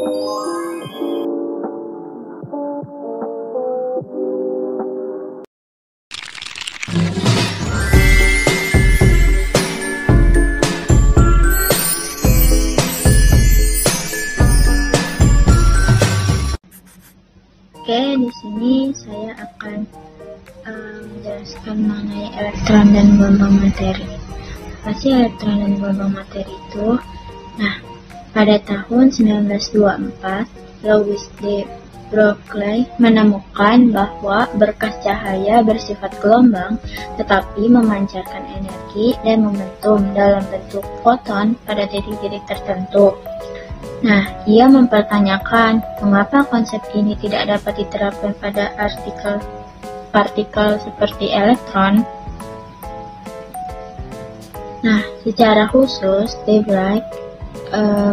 Oke, di sini saya akan menjelaskan mengenai elektron dan gelombang materi. Apa sih elektron dan gelombang materi itu? Nah, pada tahun 1924, Louis de Broglie menemukan bahwa berkas cahaya bersifat gelombang tetapi memancarkan energi dan momentum dalam bentuk foton pada titik-titik tertentu. Nah, ia mempertanyakan mengapa konsep ini tidak dapat diterapkan pada partikel seperti elektron. Nah, secara khusus, de Broglie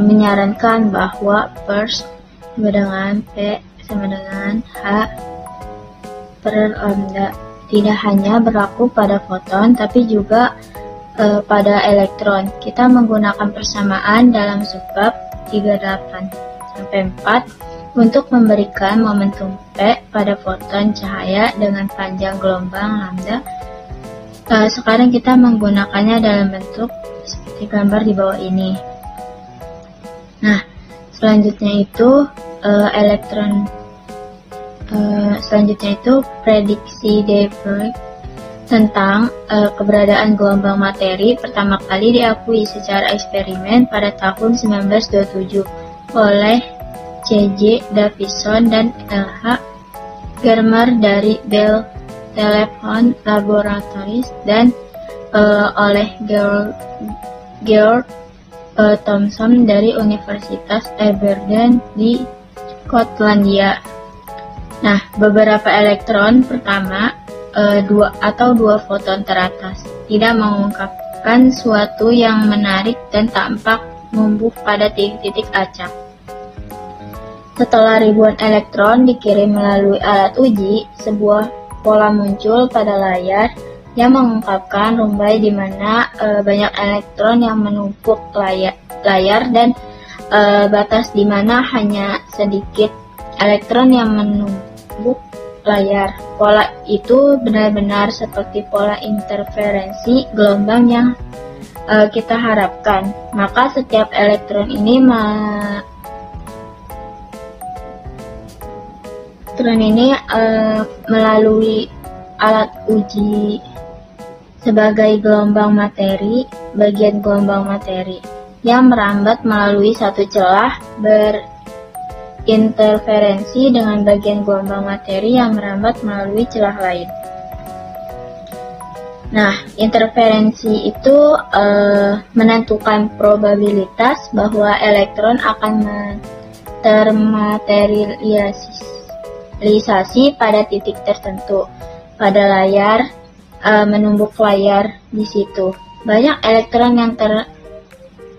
menyarankan bahwa first sama dengan P sama dengan H per lambda tidak hanya berlaku pada foton tapi juga pada elektron. Kita menggunakan persamaan dalam subbab 38-4 untuk memberikan momentum P pada foton cahaya dengan panjang gelombang lambda. Sekarang kita menggunakannya dalam bentuk seperti gambar di bawah ini. Nah, selanjutnya itu prediksi de Broglie tentang keberadaan gelombang materi pertama kali diakui secara eksperimen pada tahun 1927 oleh C.J. Davison dan L.H. Germer dari Bell Telephone Laboratories dan oleh George Thomson dari Universitas Aberdeen di Skotlandia. Nah, beberapa elektron pertama dua foton teratas tidak mengungkapkan suatu yang menarik dan tampak numbuh pada titik-titik acak. Setelah ribuan elektron dikirim melalui alat uji, sebuah pola muncul pada layar yang mengungkapkan rumbai di mana banyak elektron yang menumpuk layar dan batas di mana hanya sedikit elektron yang menumpuk layar. Pola itu benar-benar seperti pola interferensi gelombang yang kita harapkan. Maka setiap elektron ini melalui alat uji sebagai gelombang materi, bagian gelombang materi yang merambat melalui satu celah berinterferensi dengan bagian gelombang materi yang merambat melalui celah lain. Nah, interferensi itu menentukan probabilitas bahwa elektron akan termaterialisasi pada titik tertentu pada layar, menumbuk layar di situ. Banyak elektron yang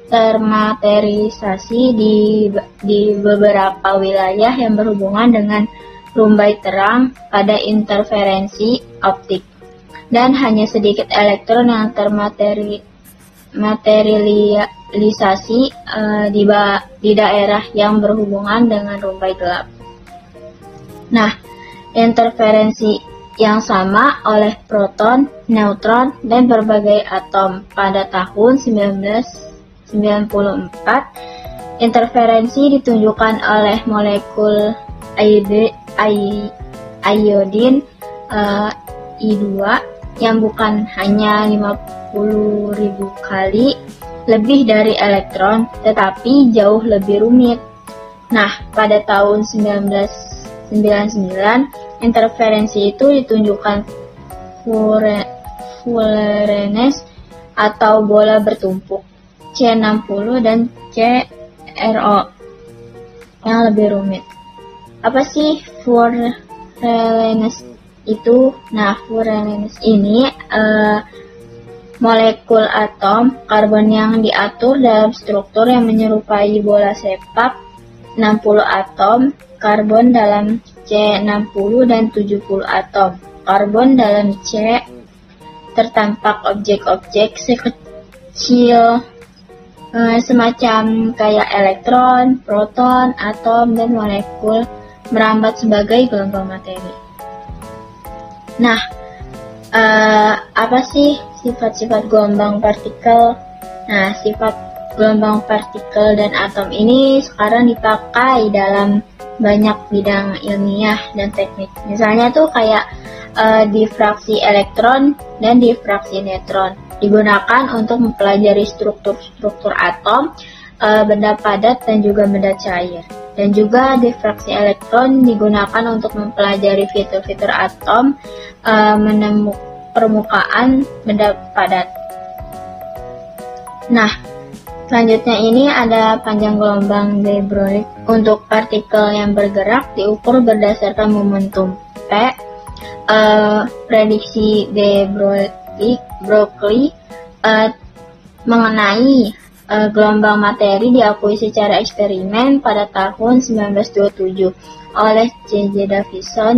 termaterialisasi di beberapa wilayah yang berhubungan dengan rumbai terang pada interferensi optik, dan hanya sedikit elektron yang termaterialisasi di daerah yang berhubungan dengan rumbai gelap. Nah, interferensi yang sama oleh proton, neutron, dan berbagai atom pada tahun 1994. Interferensi ditunjukkan oleh molekul iodin I2 yang bukan hanya 50.000 kali lebih dari elektron, tetapi jauh lebih rumit. Nah, pada tahun 1999, interferensi itu ditunjukkan Fullerenes atau bola bertumpuk C60 dan CRO yang lebih rumit. Apa sih Fullerenes itu? Nah, Fullerenes ini molekul atom karbon yang diatur dalam struktur yang menyerupai bola sepak. 60 atom karbon dalam C60 dan 70 atom karbon dalam C. Tertampak objek-objek sekecil semacam kayak elektron, proton, atom, dan molekul merambat sebagai gelombang materi. Nah, apa sih sifat-sifat gelombang partikel? Nah, sifat gelombang partikel dan atom ini sekarang dipakai dalam banyak bidang ilmiah dan teknik. Misalnya tuh kayak difraksi elektron dan difraksi neutron digunakan untuk mempelajari struktur-struktur atom, benda padat dan juga benda cair. Dan juga difraksi elektron digunakan untuk mempelajari fitur-fitur atom, menemukan permukaan benda padat. Nah, selanjutnya ini ada panjang gelombang de Broglie. Untuk partikel yang bergerak diukur berdasarkan momentum P. Prediksi de Broglie mengenai gelombang materi diakui secara eksperimen pada tahun 1927 oleh C.J. Davison,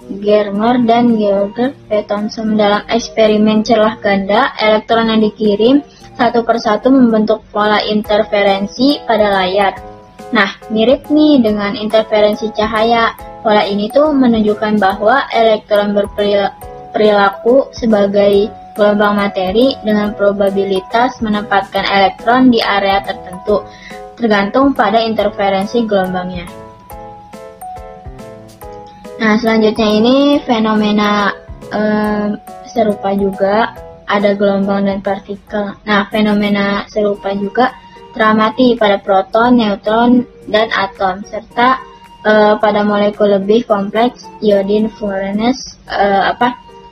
Germer, dan George P. Thomson. Dalam eksperimen celah ganda, elektron yang dikirim satu persatu membentuk pola interferensi pada layar. Nah, mirip nih dengan interferensi cahaya. Pola ini tuh menunjukkan bahwa elektron berperilaku sebagai gelombang materi dengan probabilitas menempatkan elektron di area tertentu, tergantung pada interferensi gelombangnya. Nah, selanjutnya ini fenomena serupa juga, ada gelombang dan partikel. Nah, fenomena serupa juga teramati pada proton, neutron, dan atom, serta pada molekul lebih kompleks, iodin, fluorescence.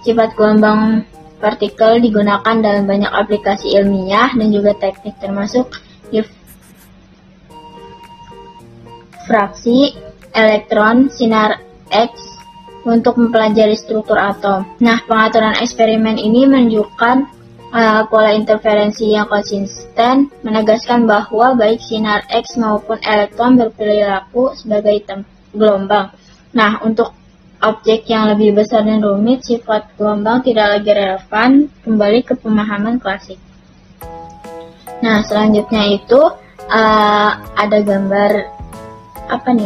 Sifat gelombang partikel digunakan dalam banyak aplikasi ilmiah dan juga teknik, termasuk difraksi elektron, sinar X untuk mempelajari struktur atom. Nah, pengaturan eksperimen ini menunjukkan pola interferensi yang konsisten, menegaskan bahwa baik sinar X maupun elektron berperilaku sebagai gelombang. Nah, untuk objek yang lebih besar dan rumit, sifat gelombang tidak lagi relevan, kembali ke pemahaman klasik. Nah, selanjutnya itu ada gambar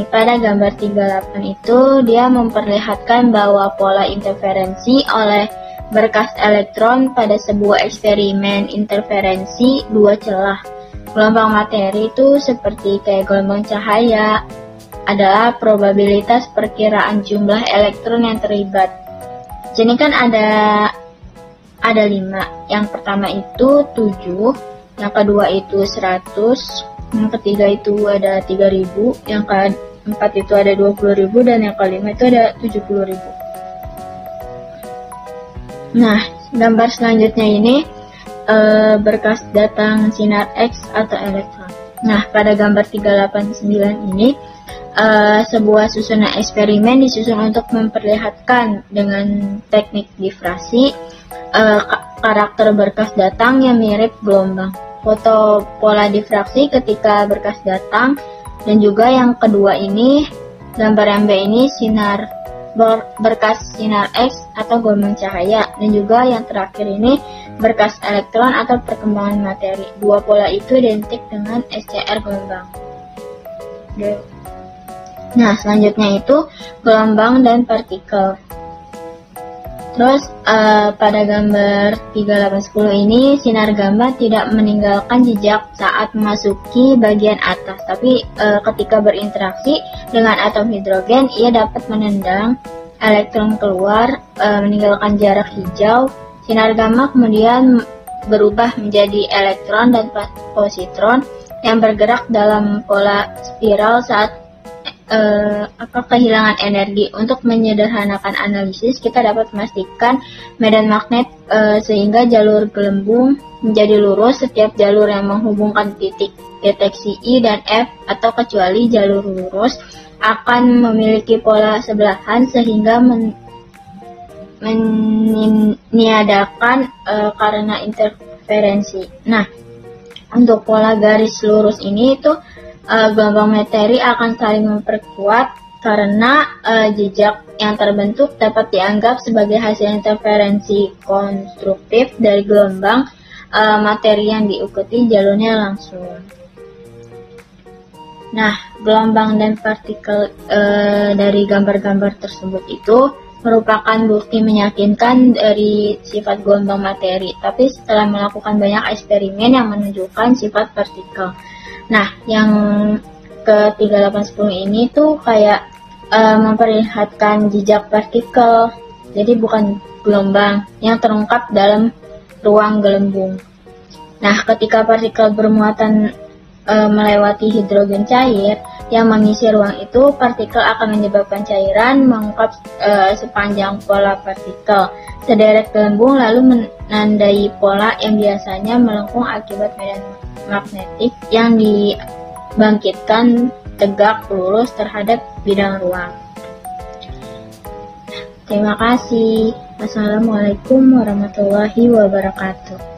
pada gambar 38 itu dia memperlihatkan bahwa pola interferensi oleh berkas elektron pada sebuah eksperimen interferensi dua celah gelombang materi itu seperti kayak gelombang cahaya adalah probabilitas perkiraan jumlah elektron yang terlibat. Jadi kan ada 5. Yang pertama itu 7, yang kedua itu 100, yang ketiga itu ada 3000, yang keempat itu ada 20.000, dan yang kelima itu ada 70.000. Nah, gambar selanjutnya ini berkas datang sinar X atau elektron. Nah, pada gambar 389 ini sebuah susunan eksperimen disusun untuk memperlihatkan dengan teknik difraksi karakter berkas datang yang mirip gelombang. Foto pola difraksi ketika berkas datang, dan juga yang kedua ini, gambar yang B ini sinar berkas sinar X atau gelombang cahaya, dan juga yang terakhir ini berkas elektron atau perkembangan materi. Dua pola itu identik dengan SCR gelombang. Nah, selanjutnya itu gelombang dan partikel. Terus pada gambar 3810 ini sinar gamma tidak meninggalkan jejak saat memasuki bagian atas, tapi ketika berinteraksi dengan atom hidrogen ia dapat menendang elektron keluar meninggalkan jarak hijau. Sinar gamma kemudian berubah menjadi elektron dan positron yang bergerak dalam pola spiral saat kehilangan energi. Untuk menyederhanakan analisis, kita dapat memastikan medan magnet sehingga jalur gelembung menjadi lurus setiap jalur yang menghubungkan titik deteksi I dan F, atau kecuali jalur lurus akan memiliki pola sebelahan sehingga meniadakan karena interferensi. Nah, untuk pola garis lurus ini itu gelombang materi akan saling memperkuat karena jejak yang terbentuk dapat dianggap sebagai hasil interferensi konstruktif dari gelombang materi yang diikuti jalurnya langsung. Nah, gelombang dan partikel dari gambar-gambar tersebut itu merupakan bukti meyakinkan dari sifat gelombang materi, tapi setelah melakukan banyak eksperimen yang menunjukkan sifat partikel. Nah, yang ke-3810 ini tuh kayak memperlihatkan jejak partikel, jadi bukan gelombang yang terungkap dalam ruang gelembung. Nah, ketika partikel bermuatan melewati hidrogen cair yang mengisi ruang itu, partikel akan menyebabkan cairan mengungkap sepanjang pola partikel. Sederet gelembung lalu menandai pola yang biasanya melengkung akibat medan magnetik yang dibangkitkan tegak lurus terhadap bidang ruang. Terima kasih. Wassalamualaikum warahmatullahi wabarakatuh.